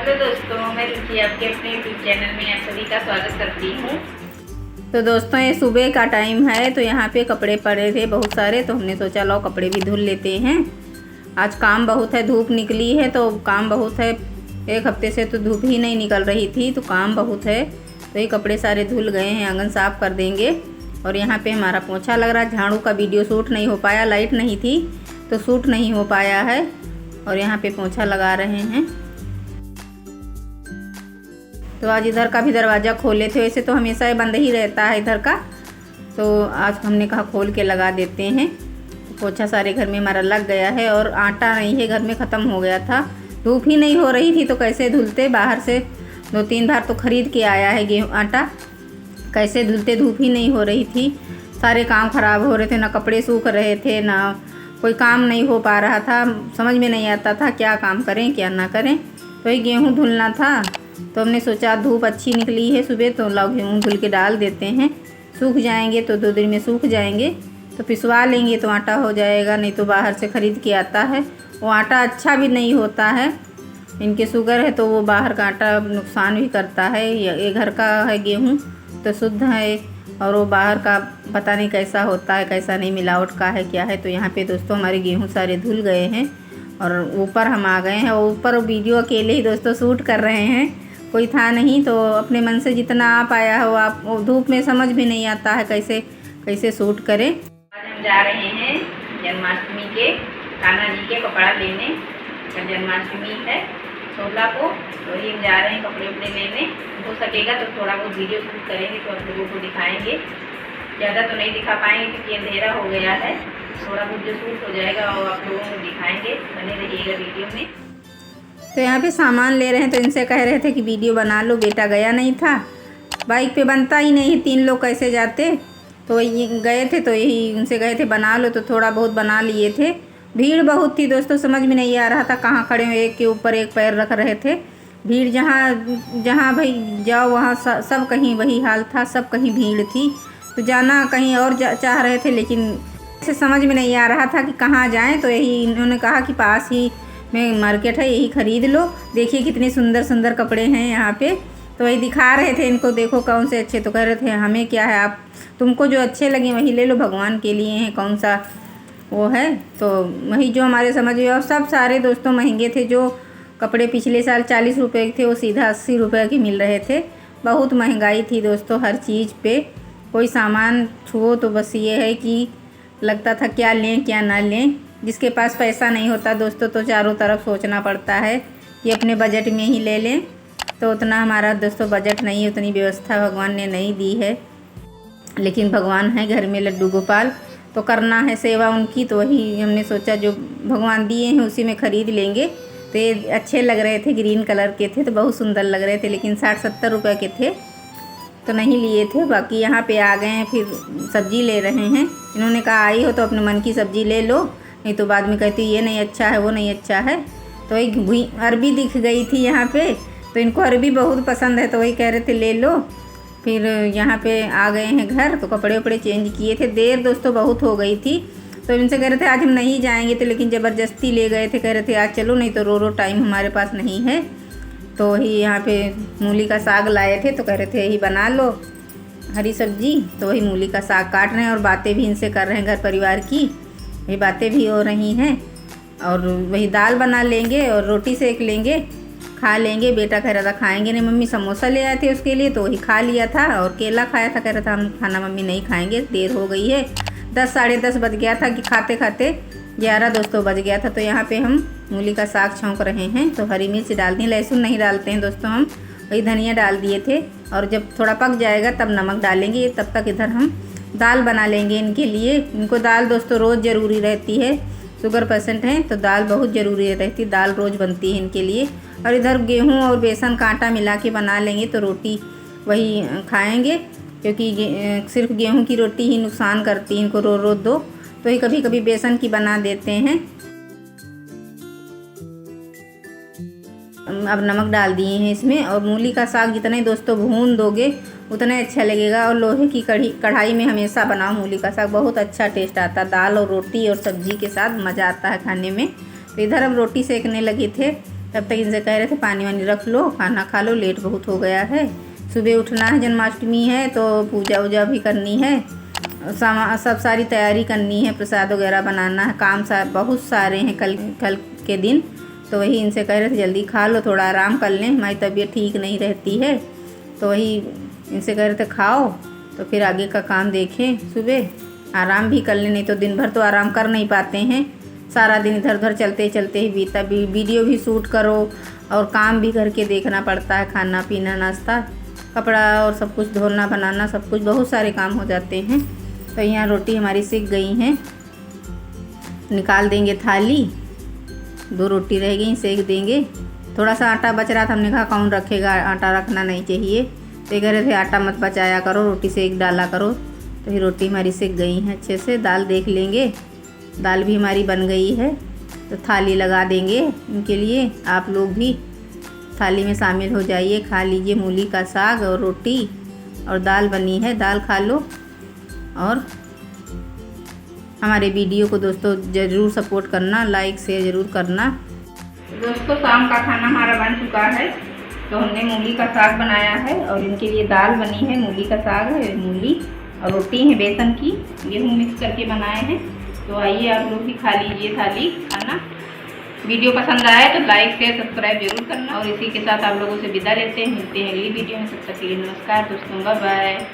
Hello दोस्तों, मैं रुचि आपके अपने यूट्यूब चैनल में आप सभी का स्वागत करती हूँ। तो दोस्तों ये सुबह का टाइम है, तो यहाँ पे कपड़े पड़े थे बहुत सारे, तो हमने सोचा लो कपड़े भी धुल लेते हैं। आज काम बहुत है, धूप निकली है तो काम बहुत है। एक हफ्ते से तो धूप ही नहीं निकल रही थी, तो काम बहुत है। तो ये कपड़े सारे धुल गए हैं, आंगन साफ़ कर देंगे। और यहाँ पे हमारा पोछा लग रहा है। झाड़ू का वीडियो शूट नहीं हो पाया, लाइट नहीं थी तो शूट नहीं हो पाया है। और यहाँ पे पोछा लगा रहे हैं। तो आज इधर का भी दरवाज़ा खोले थे, वैसे तो हमेशा ही बंद ही रहता है इधर का, तो आज हमने कहा खोल के लगा देते हैं। तो पोछा सारे घर में हमारा लग गया है। और आटा नहीं है घर में, ख़त्म हो गया था। धूप ही नहीं हो रही थी तो कैसे धुलते। बाहर से 2-3 बार तो ख़रीद के आया है गेहूँ आटा, कैसे धुलते। धूप ही नहीं हो रही थी, सारे काम ख़राब हो रहे थे। ना कपड़े सूख रहे थे, ना कोई काम नहीं हो पा रहा था। समझ में नहीं आता था क्या काम करें क्या ना करें। तो ये गेहूँ धुलना था, तो हमने सोचा धूप अच्छी निकली है सुबह, तो लाओ गेहूँ धुल के डाल देते हैं। सूख जाएंगे तो 2 दिन में सूख जाएंगे, तो पिसवा लेंगे तो आटा हो जाएगा। नहीं तो बाहर से ख़रीद के आता है, वो आटा अच्छा भी नहीं होता है। इनके शुगर है तो वो बाहर का आटा नुकसान भी करता है। ये घर का है गेहूँ तो शुद्ध है, और वो बाहर का पता नहीं कैसा होता है, कैसा नहीं, मिलावट का है क्या है। तो यहाँ पे दोस्तों हमारे गेहूँ सारे धुल गए हैं और ऊपर हम आ गए हैं। और ऊपर वीडियो अकेले ही दोस्तों शूट कर रहे हैं, कोई था नहीं। तो अपने मन से जितना आ पाया हो आप, धूप में समझ भी नहीं आता है कैसे शूट करें। आज हम जा रहे हैं जन्माष्टमी के कान्हा जी के कपड़ा लेने। जन्माष्टमी है 16 को, तो ही हम जा रहे हैं कपड़े उपड़े लेने। हो सकेगा तो थोड़ा बहुत वीडियो शूट करेंगे तो आप लोगों को दिखाएंगे। ज़्यादा तो नहीं दिखा पाएंगे क्योंकि अंधेरा हो गया है। थोड़ा बहुत जो शूट हो जाएगा और आप लोगों को दिखाएंगे, बने रहिएगा वीडियो में। तो यहाँ पे सामान ले रहे हैं, तो इनसे कह रहे थे कि वीडियो बना लो। बेटा गया नहीं था, बाइक पे बनता ही नहीं, 3 लोग कैसे जाते। तो ये गए थे, तो यही उनसे गए थे बना लो, तो थोड़ा बहुत बना लिए थे। भीड़ बहुत थी दोस्तों, समझ में नहीं आ रहा था कहाँ खड़े हुए, एक के ऊपर एक पैर रख रहे थे। भीड़ जहाँ भाई जाओ वहाँ सब कहीं वही हाल था, सब कहीं भीड़ थी। तो जाना कहीं और चाह रहे थे, लेकिन ऐसे समझ में नहीं आ रहा था कि कहाँ जाएं। तो यही इन्होंने कहा कि पास ही में मार्केट है, यही ख़रीद लो। देखिए कितने सुंदर सुंदर कपड़े हैं यहाँ पे। तो वही दिखा रहे थे इनको, देखो कौन से अच्छे। तो कह रहे थे हमें क्या है, आप तुमको जो अच्छे लगे वही ले लो, भगवान के लिए हैं, कौन सा वो है। तो वही जो हमारे समझ में। और सब सारे दोस्तों महंगे थे। जो कपड़े पिछले साल 40 रुपये के थे, वो सीधा 80 रुपये के मिल रहे थे। बहुत महंगाई थी दोस्तों हर चीज़ पे। कोई सामान छुओ तो बस ये है कि लगता था क्या लें क्या ना लें। जिसके पास पैसा नहीं होता दोस्तों, तो चारों तरफ सोचना पड़ता है कि अपने बजट में ही ले लें। तो उतना हमारा दोस्तों बजट नहीं है, उतनी व्यवस्था भगवान ने नहीं दी है। लेकिन भगवान है घर में लड्डू गोपाल, तो करना है सेवा उनकी। तो वही हमने सोचा जो भगवान दिए हैं उसी में ख़रीद लेंगे। तो ये अच्छे लग रहे थे, ग्रीन कलर के थे, तो बहुत सुंदर लग रहे थे। लेकिन 60-70 रुपये के थे, तो नहीं लिए थे। बाकी यहाँ पे आ गए हैं, फिर सब्ज़ी ले रहे हैं। इन्होंने कहा आई हो तो अपने मन की सब्ज़ी ले लो, नहीं तो बाद में कहती ये नहीं अच्छा है वो नहीं अच्छा है। तो एक अरबी दिख गई थी यहाँ पे, तो इनको अरबी बहुत पसंद है, तो वही कह रहे थे ले लो। फिर यहाँ पे आ गए हैं घर, तो कपड़े वपड़े चेंज किए थे। देर दोस्तों बहुत हो गई थी, तो इनसे कह रहे थे आज हम नहीं जाएंगे, तो लेकिन ज़बरदस्ती ले गए थे। कह रहे थे आज चलो, नहीं तो रो टाइम हमारे पास नहीं है। तो वही यहाँ पे मूली का साग लाए थे, तो कह रहे थे यही बना लो हरी सब्जी। तो वही मूली का साग काट रहे हैं और बातें भी इनसे कर रहे हैं घर परिवार की, ये बातें भी हो रही हैं। और वही दाल बना लेंगे और रोटी सेक लेंगे, खा लेंगे। बेटा कह रहा था खाएंगे नहीं मम्मी, समोसा ले आए थे उसके लिए, तो वही खा लिया था। और केला खाया था, कह रहा था हम खाना मम्मी नहीं खाएंगे, देर हो गई है। 10 साढ़े 10 बज गया था कि खाते खाते 11 दोस्तों बज गया था। तो यहाँ पे हम मूली का साग छौंक रहे हैं। तो हरी मिर्च डाल दी, लहसुन नहीं डालते हैं दोस्तों हम, वही धनिया डाल दिए थे। और जब थोड़ा पक जाएगा तब नमक डालेंगे। तब तक इधर हम दाल बना लेंगे इनके लिए। इनको दाल दोस्तों रोज़ ज़रूरी रहती है, शुगर पेशेंट हैं तो दाल बहुत ज़रूरी रहती है, दाल रोज़ बनती है इनके लिए। और इधर गेहूं और बेसन का आटा मिला के बना लेंगे, तो रोटी वही खाएंगे। क्योंकि सिर्फ गेहूं की रोटी ही नुकसान करती है, इनको रोज़ दो। तो ही कभी कभी बेसन की बना देते हैं। अब नमक डाल दिए हैं इसमें। और मूली का साग जितने दोस्तों भून दोगे उतना अच्छा लगेगा। और लोहे की कढ़ाई में हमेशा बनाओ मूली का साग, बहुत अच्छा टेस्ट आता है। दाल और रोटी और सब्जी के साथ मज़ा आता है खाने में। तो इधर हम रोटी सेकने लगे थे, तब तक इनसे कह रहे थे पानी वानी रख लो, खाना खा लो, लेट बहुत हो गया है। सुबह उठना है, जन्माष्टमी है तो पूजा वूजा भी करनी है, सब सारी तैयारी करनी है, प्रसाद वगैरह बनाना है, काम बहुत सारे हैं कल के दिन। तो वही इनसे कह रहे थे जल्दी खा लो, थोड़ा आराम कर लें, हमारी तबीयत ठीक नहीं रहती है। तो वही इनसे कह रहे थे खाओ तो फिर आगे का काम देखें, सुबह आराम भी कर लें, नहीं तो दिन भर तो आराम कर नहीं पाते हैं, सारा दिन इधर उधर चलते चलते ही बीता। वीडियो भी शूट करो और काम भी करके देखना पड़ता है, खाना पीना नाश्ता कपड़ा और सब कुछ धोना बनाना, सब कुछ बहुत सारे काम हो जाते हैं। तो यहाँ रोटी हमारी सिक गई हैं, निकाल देंगे थाली, 2 रोटी रह गई सेक देंगे। थोड़ा सा आटा बच रहा था, हमने कहा कौन रखेगा, आटा रखना नहीं चाहिए, तो कह रहे थे आटा मत बचाया करो, रोटी सेक डाला करो। तो ये रोटी हमारी सिक गई हैं अच्छे से। दाल देख लेंगे, दाल भी हमारी बन गई है, तो थाली लगा देंगे इनके लिए। आप लोग भी थाली में शामिल हो जाइए, खा लीजिए मूली का साग और रोटी, और दाल बनी है, दाल खा लो। और हमारे वीडियो को दोस्तों ज़रूर सपोर्ट करना, लाइक शेयर ज़रूर करना। दोस्तों शाम का खाना हमारा बन चुका है, तो हमने मूली का साग बनाया है और इनके लिए दाल बनी है, मूली का साग है, मूली और रोटी है बेसन की, गेहूँ मिक्स करके बनाए हैं। तो आइए आप लोग भी खा लीजिए थाली खाना। वीडियो पसंद आए तो लाइक शेयर सब्सक्राइब जरूर करना, और इसी के साथ आप लोगों से विदा लेते हैं, मिलते हैं अगली वीडियो में। तब तक के लिए नमस्कार दोस्तों, बाय बाय।